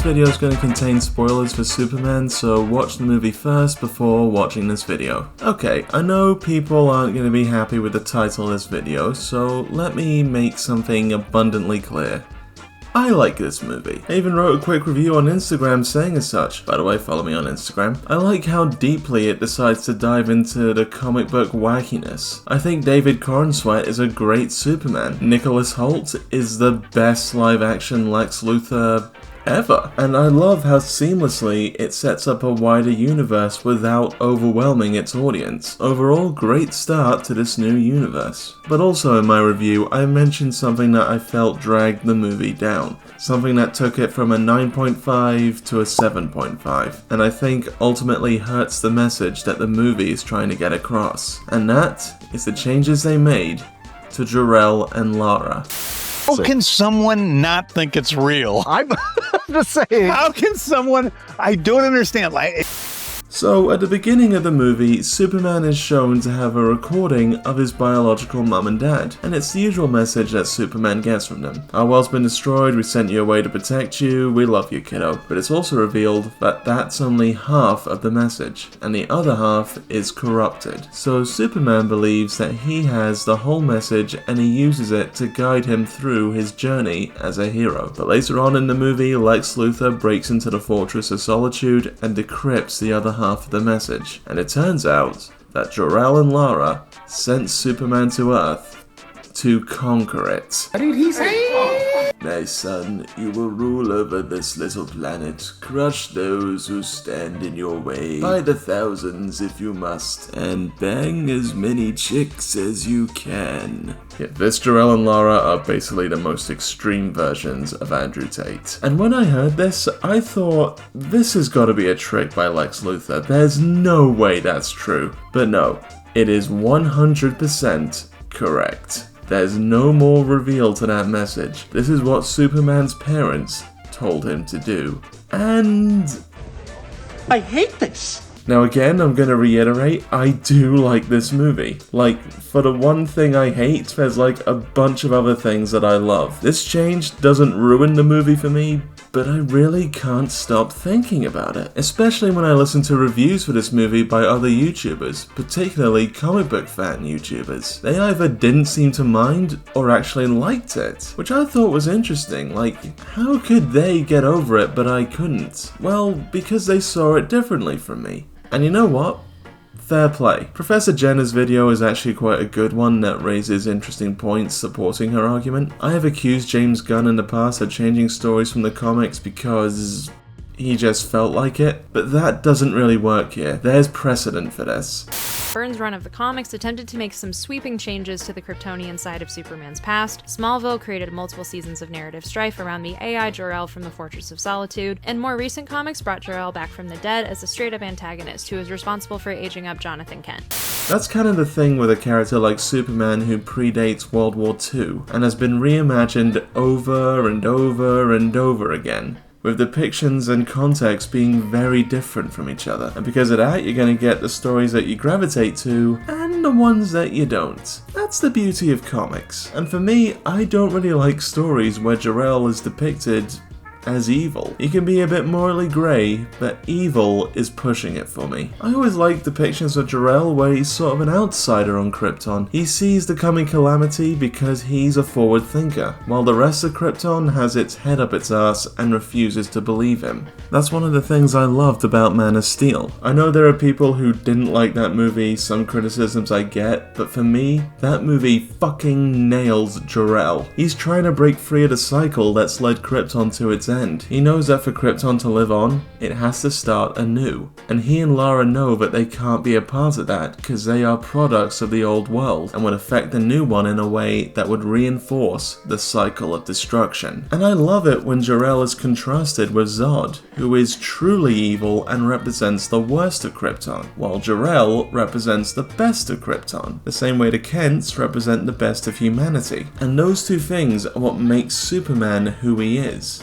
video is going to contain spoilers for Superman, so watch the movie first before watching this video. Okay, I know people aren't going to be happy with the title of this video, so let me make something abundantly clear. I like this movie. I even wrote a quick review on Instagram saying as such. By the way, follow me on Instagram. I like how deeply it decides to dive into the comic book wackiness. I think David Corenswet is a great Superman. Nicholas Hoult is the best live-action Lex Luthor ever. And I love how seamlessly it sets up a wider universe without overwhelming its audience. Overall, great start to this new universe. But also in my review, I mentioned something that I felt dragged the movie down. Something that took it from a 9.5 to a 7.5. And I think ultimately hurts the message that the movie is trying to get across. And that is the changes they made to Jor-El and Lara. How can someone not think it's real? I'm just saying. How can someone? I don't understand. So, at the beginning of the movie, Superman is shown to have a recording of his biological mum and dad, and it's the usual message that Superman gets from them. Our world's been destroyed, we sent you away to protect you, we love you, kiddo. But it's also revealed that that's only half of the message, and the other half is corrupted. So Superman believes that he has the whole message and he uses it to guide him through his journey as a hero. But later on in the movie, Lex Luthor breaks into the Fortress of Solitude and decrypts the other half of the message, and it turns out that Jor-El and Lara sent Superman to Earth to conquer it. What did he say? My son, you will rule over this little planet, crush those who stand in your way, by the thousands if you must, and bang as many chicks as you can. Yeah, this Jor-El and Lara are basically the most extreme versions of Andrew Tate. And when I heard this, I thought, this has got to be a trick by Lex Luthor. There's no way that's true. But no, it is 100% correct. There's no more reveal to that message. This is what Superman's parents told him to do. And I hate this. now again, I'm gonna reiterate, I do like this movie. Like, for the one thing I hate, there's like a bunch of other things that I love. This change doesn't ruin the movie for me, but I really can't stop thinking about it. Especially when I listen to reviews for this movie by other YouTubers, particularly comic book fan YouTubers. They either didn't seem to mind or actually liked it, which I thought was interesting. Like, how could they get over it but I couldn't? Well, because they saw it differently from me. And you know what? Fair play. Professor Jenna's video is actually quite a good one that raises interesting points supporting her argument. I have accused James Gunn in the past of changing stories from the comics because he just felt like it, but that doesn't really work here. There's precedent for this. Byrne's run of the comics attempted to make some sweeping changes to the Kryptonian side of Superman's past. Smallville created multiple seasons of narrative strife around the AI Jor-El from the Fortress of Solitude, and more recent comics brought Jor-El back from the dead as a straight-up antagonist who is responsible for aging up Jonathan Kent. That's kind of the thing with a character like Superman who predates World War II, and has been reimagined over and over and over again, with depictions and context being very different from each other. And because of that, you're going to get the stories that you gravitate to, and the ones that you don't. That's the beauty of comics. And for me, I don't really like stories where Jor-El is depicted as evil. He can be a bit morally grey, but evil is pushing it for me. I always like depictions of Jor-El where he's sort of an outsider on Krypton. He sees the coming calamity because he's a forward thinker, while the rest of Krypton has its head up its ass and refuses to believe him. That's one of the things I loved about Man of Steel. I know there are people who didn't like that movie, some criticisms I get, but for me, that movie fucking nails Jor-El. He's trying to break free of the cycle that's led Krypton to its end. He knows that for Krypton to live on, it has to start anew. And he and Lara know that they can't be a part of that because they are products of the old world and would affect the new one in a way that would reinforce the cycle of destruction. And I love it when Jor-El is contrasted with Zod, who is truly evil and represents the worst of Krypton, while Jor-El represents the best of Krypton, the same way the Kents represent the best of humanity. And those two things are what makes Superman who he is.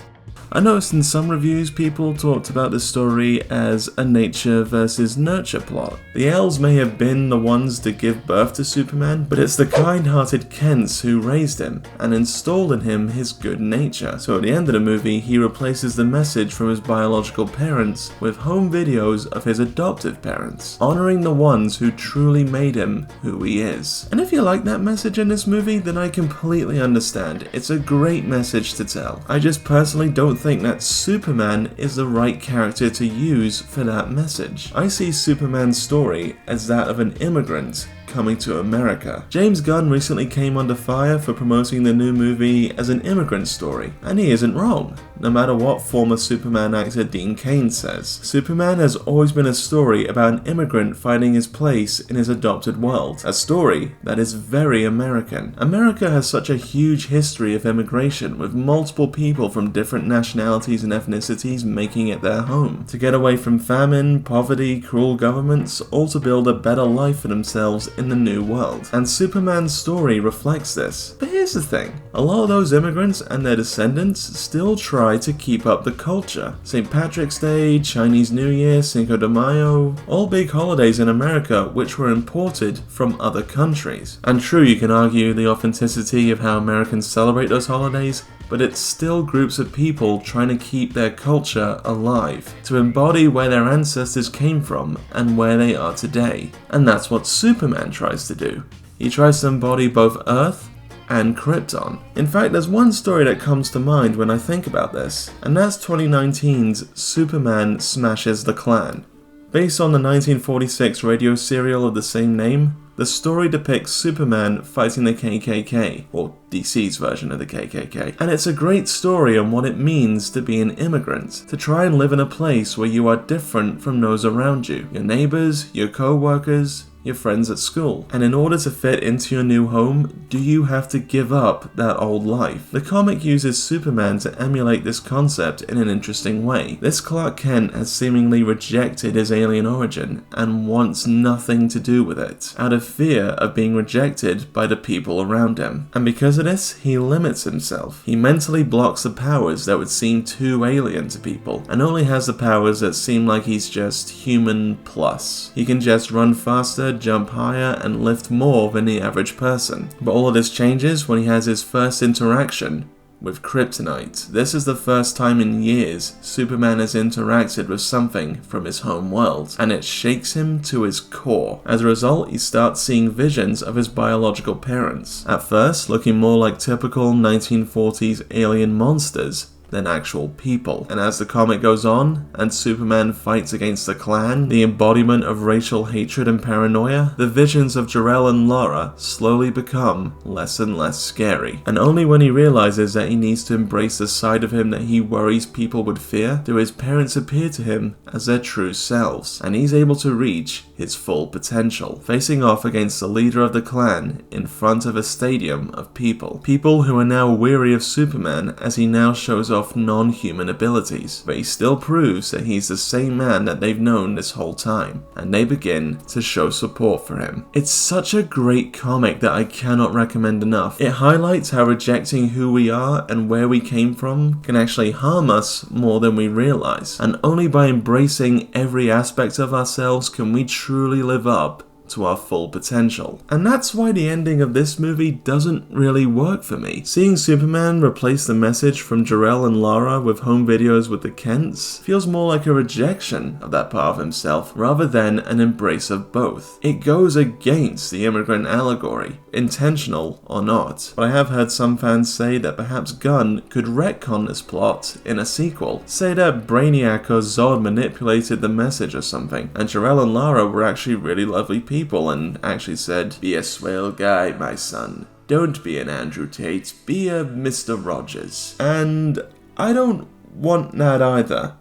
I noticed in some reviews people talked about the story as a nature versus nurture plot. The elves may have been the ones to give birth to Superman, but it's the kind-hearted Kents who raised him and installed in him his good nature. So at the end of the movie, he replaces the message from his biological parents with home videos of his adoptive parents, honoring the ones who truly made him who he is. And if you like that message in this movie, then I completely understand. It's a great message to tell. I just personally don't think that Superman is the right character to use for that message. I see Superman's story as that of an immigrant coming to America. James Gunn recently came under fire for promoting the new movie as an immigrant story, and he isn't wrong, no matter what former Superman actor Dean Cain says. Superman has always been a story about an immigrant finding his place in his adopted world, a story that is very American. America has such a huge history of immigration, with multiple people from different nationalities and ethnicities making it their home, to get away from famine, poverty, cruel governments, all to build a better life for themselves in the new world. And Superman's story reflects this. But here's the thing, a lot of those immigrants and their descendants still try to keep up the culture. St. Patrick's Day, Chinese New Year, Cinco de Mayo, all big holidays in America which were imported from other countries. And true, you can argue the authenticity of how Americans celebrate those holidays, but it's still groups of people trying to keep their culture alive, to embody where their ancestors came from and where they are today. And that's what Superman tries to do. He tries to embody both Earth and Krypton. In fact, there's one story that comes to mind when I think about this, and that's 2019's Superman Smashes the Klan. Based on the 1946 radio serial of the same name, the story depicts Superman fighting the KKK, or DC's version of the KKK. And it's a great story on what it means to be an immigrant, to try and live in a place where you are different from those around you, your neighbors, your co-workers, your friends at school. And in order to fit into your new home, do you have to give up that old life? The comic uses Superman to emulate this concept in an interesting way. This Clark Kent has seemingly rejected his alien origin and wants nothing to do with it, out of fear of being rejected by the people around him. And because of this, he limits himself. He mentally blocks the powers that would seem too alien to people, and only has the powers that seem like he's just human plus. He can just run faster, jump higher, and lift more than the average person. But all of this changes when he has his first interaction with kryptonite. This is the first time in years Superman has interacted with something from his home world, and it shakes him to his core. As a result, he starts seeing visions of his biological parents, at first looking more like typical 1940s alien monsters than actual people. And as the comic goes on, and Superman fights against the Klan, the embodiment of racial hatred and paranoia, the visions of Jor-El and Lara slowly become less and less scary. And only when he realizes that he needs to embrace the side of him that he worries people would fear, do his parents appear to him as their true selves, and he's able to reach his full potential, facing off against the leader of the Klan in front of a stadium of people. People who are now weary of Superman as he now shows off non-human abilities, but he still proves that he's the same man that they've known this whole time, and they begin to show support for him. It's such a great comic that I cannot recommend enough. It highlights how rejecting who we are and where we came from can actually harm us more than we realize, and only by embracing every aspect of ourselves can we truly live up to our full potential. And that's why the ending of this movie doesn't really work for me. Seeing Superman replace the message from Jor-El and Lara with home videos with the Kents feels more like a rejection of that part of himself rather than an embrace of both. It goes against the Immigrant allegory, intentional or not. But I have heard some fans say that perhaps Gunn could retcon this plot in a sequel. Say that Brainiac or Zod manipulated the message or something, and Jor-El and Lara were actually really lovely people and actually said, "Be a swell guy, my son. Don't be an Andrew Tate, be a Mr. Rogers." And I don't want that either.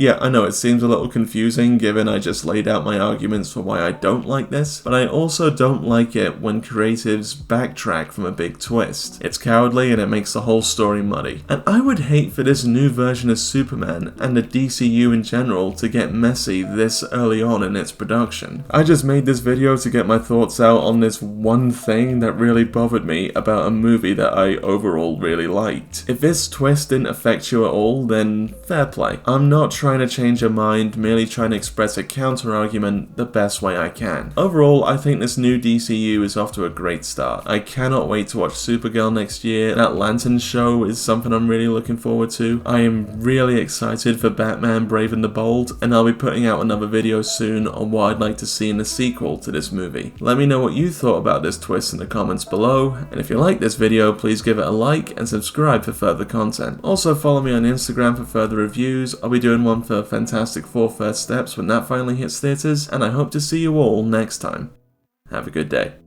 Yeah, I know it seems a little confusing given I just laid out my arguments for why I don't like this, but I also don't like it when creatives backtrack from a big twist. It's cowardly and it makes the whole story muddy. And I would hate for this new version of Superman and the DCU in general to get messy this early on in its production. I just made this video to get my thoughts out on this one thing that really bothered me about a movie that I overall really liked. If this twist didn't affect you at all, then fair play. I'm not trying to change your mind, merely trying to express a counter-argument the best way I can. Overall, I think this new DCU is off to a great start. I cannot wait to watch Supergirl next year. That Lantern show is something I'm really looking forward to. I am really excited for Batman Brave and the Bold, and I'll be putting out another video soon on what I'd like to see in the sequel to this movie. Let me know what you thought about this twist in the comments below, and if you like this video, please give it a like and subscribe for further content. Also follow me on Instagram for further reviews. I'll be doing one for Fantastic Four First Steps when that finally hits theaters, and I hope to see you all next time. Have a good day.